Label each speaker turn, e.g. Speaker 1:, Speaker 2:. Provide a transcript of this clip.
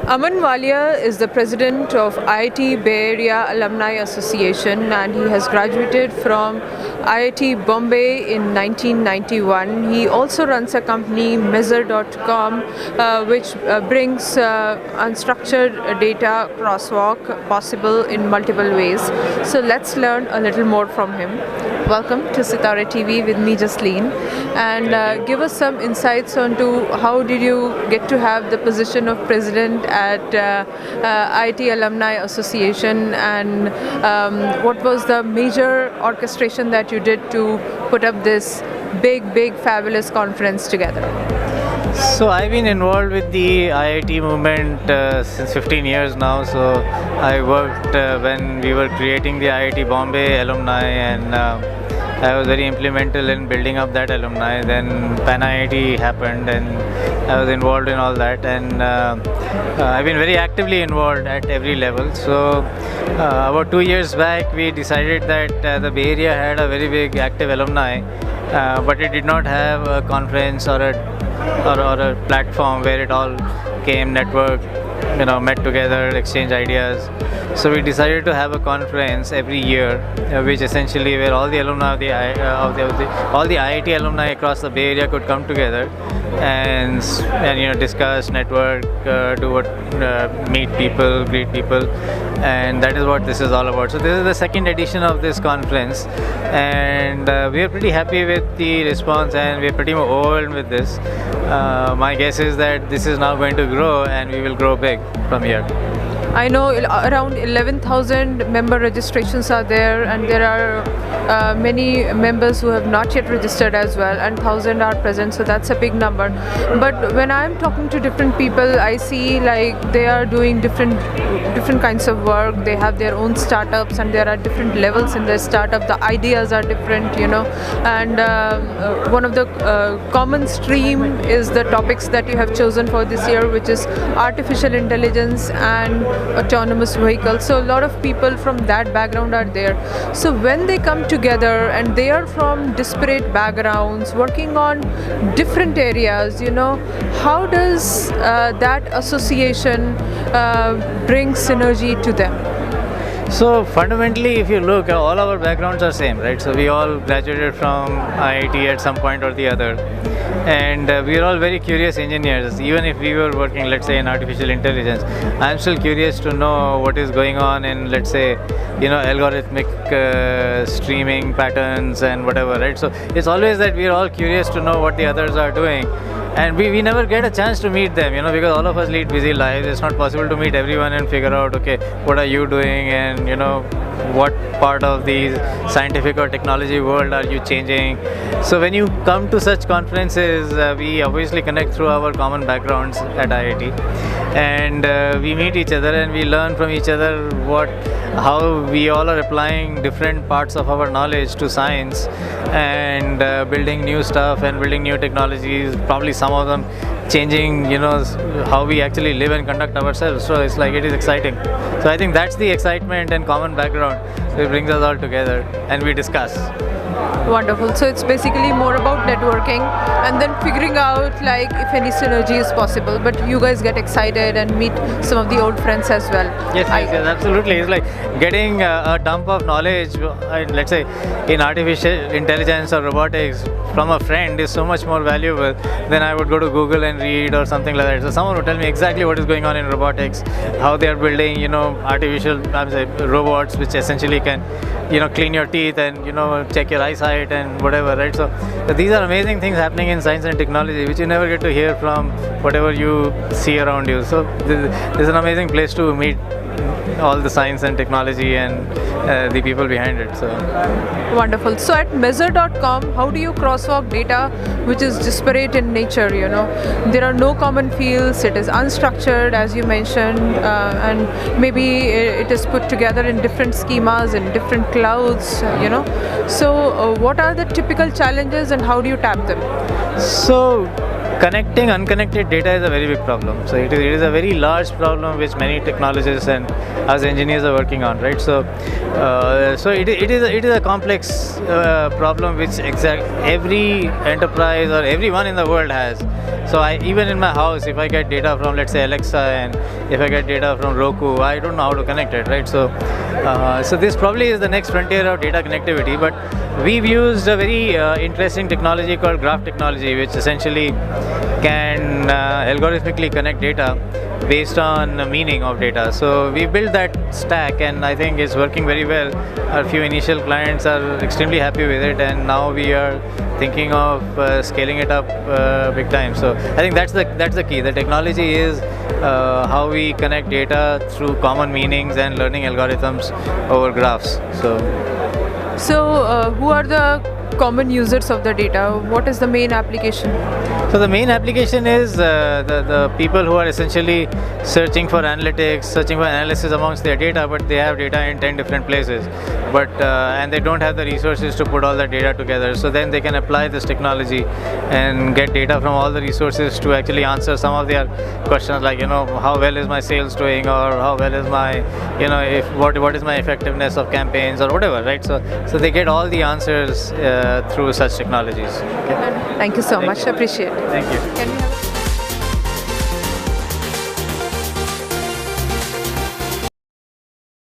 Speaker 1: Aman Walia is the president of IIT Bay Area Alumni Association, and he has graduated from IIT Bombay in 1991. He also runs a company, Measure.com, which brings unstructured data crosswalk possible in multiple ways. So let's learn a little more from him. Welcome to Sitare TV with me, Jasleen, and give us some insights onto how did you get to have the position of president at IIT Alumni Association, and what was the major orchestration that you did to put up this big, fabulous conference together?
Speaker 2: So I've been involved with the IIT movement since 15 years now. So I worked when we were creating the IIT Bombay alumni, and I was very implemental in building up that alumni. Then Pan IIT happened, and I was involved in all that, and I've been very actively involved at every level. So about 2 years back, we decided that the Bay Area had a very big active alumni, but it did not have a conference or a platform where it all came, network, met together, exchange ideas. So we decided to have a conference every year, which essentially where all the alumni all the IIT alumni across the Bay Area could come together and discuss, network, meet people, greet people, and that is what this is all about. So this is the second edition of this conference, and we are pretty happy with the response, and we are pretty overwhelmed with this. My guess is that this is now going to grow, and we will grow big from here.
Speaker 1: I know around 11,000 member registrations are there, and there are many members who have not yet registered as well, and 1,000 are present, so that's a big number. But when I'm talking to different people, I see like they are doing different kinds of work. They have their own startups, and there are different levels in their startup. The ideas are different, and one of the common stream is the topics that you have chosen for this year, which is artificial intelligence and autonomous vehicles. So a lot of people from that background are there. So when they come together and they are from disparate backgrounds working on different areas, how does that association bring synergy to them?
Speaker 2: So fundamentally, if you look, all our backgrounds are same, right? So we all graduated from IIT at some point or the other, and we are all very curious engineers. Even if we were working, let's say, in artificial intelligence, I'm still curious to know what is going on in, let's say, algorithmic streaming patterns and whatever, right? So it's always that we are all curious to know what the others are doing. And we never get a chance to meet them, because all of us lead busy lives. It's not possible to meet everyone and figure out, okay, what are you doing, and what part of the scientific or technology world are you changing. So when you come to such conferences, we obviously connect through our common backgrounds at IIT, and we meet each other and we learn from each other how we all are applying different parts of our knowledge to science, and building new stuff and building new technologies, probably some of them changing how we actually live and conduct ourselves. So it's like, it is exciting. So I think that's the excitement and common background. So it brings us all together and we discuss.
Speaker 1: Wonderful. So it's basically more about networking and then figuring out like if any synergy is possible. But you guys get excited and meet some of the old friends as well.
Speaker 2: Yes, absolutely. It's like getting a dump of knowledge, let's say in artificial intelligence or robotics, from a friend is so much more valuable than I would go to Google and read or something like that. So someone would tell me exactly what is going on in robotics, how they are building, artificial robots which essentially can, clean your teeth and, check your eyesight and whatever, right? So these are amazing things happening in science and technology which you never get to hear from whatever you see around you. So this is an amazing place to meet all the science and technology and the people behind it. So
Speaker 1: wonderful. So at Measure.com, how do you crosswalk data which is disparate in nature? There are no common fields. It is unstructured, as you mentioned, and maybe it is put together in different schemas in different clouds. So what are the typical challenges and how do you tap them?
Speaker 2: So connecting unconnected data is a very big problem. So it is a very large problem which many technologists and us engineers are working on, right? So it is a complex problem which every enterprise or everyone in the world has. So even in my house, if I get data from, let's say, Alexa, and if I get data from Roku, I don't know how to connect it, right? So this probably is the next frontier of data connectivity. But we've used a very interesting technology called graph technology, which essentially can algorithmically connect data based on the meaning of data. So we built that stack, and I think it's working very well. Our few initial clients are extremely happy with it, and now we are thinking of scaling it up big time. So I think that's the key. The technology is how we connect data through common meanings and learning algorithms over graphs.
Speaker 1: So who are the common users of the data? What is the main application?
Speaker 2: So the main application is the people who are essentially searching for analytics, searching for analysis amongst their data, but they have data in 10 different places, and they don't have the resources to put all that data together. So then they can apply this technology and get data from all the resources to actually answer some of their questions, like, how well is my sales doing, or how well is my, what is my effectiveness of campaigns, or whatever, right? So they get all the answers through such technologies. Okay.
Speaker 1: Thank you so much. Appreciate it.
Speaker 2: Thank you.
Speaker 1: Can we have